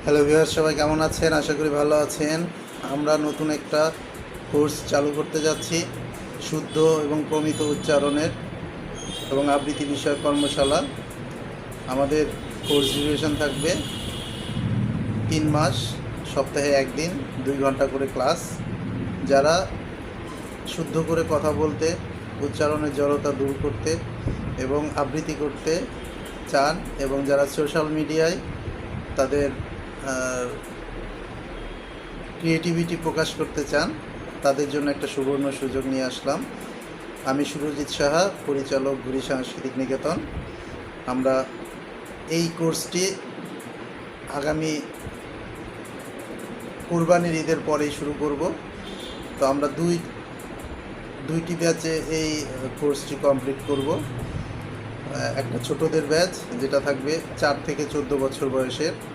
Hello viewer, সবাই কেমন আছেন? আশা করি ভালো আছেন। আমরা নতুন একটা কোর্স চালু করতে যাচ্ছি, শুদ্ধ এবং প্রমিত উচ্চারণের এবং আবৃত্তি বিষয়ক কর্মশালা। আমাদের কোর্স ডিউরেশন থাকবে 3 মাস, সপ্তাহে 1 দিন, 2 ঘন্টা করে ক্লাস। যারা শুদ্ধ করে কথা বলতে, উচ্চারণের জড়তা দূর করতে এবং আবৃত্তি করতে চান এবং যারা সোশ্যাল মিডিয়ায় তাদের ক্রিয়েটিভিটি প্রকাশ করতে চান, তাদের জন্য একটা সুবর্ণ সুযোগ নিয়ে আসলাম। আমি সুরজিৎ সাহা, পরিচালক, ঘুরি সাংস্কৃতিক নিকেতন। আমরা এই কোর্সটি আগামী কুরবানির ঈদের পরেই শুরু করব। তো আমরা দুইটি ব্যাচে এই কোর্সটি কমপ্লিট করব। একটা ছোটদের ব্যাচ, যেটা থাকবে 4 থেকে 14 বছর বয়সের,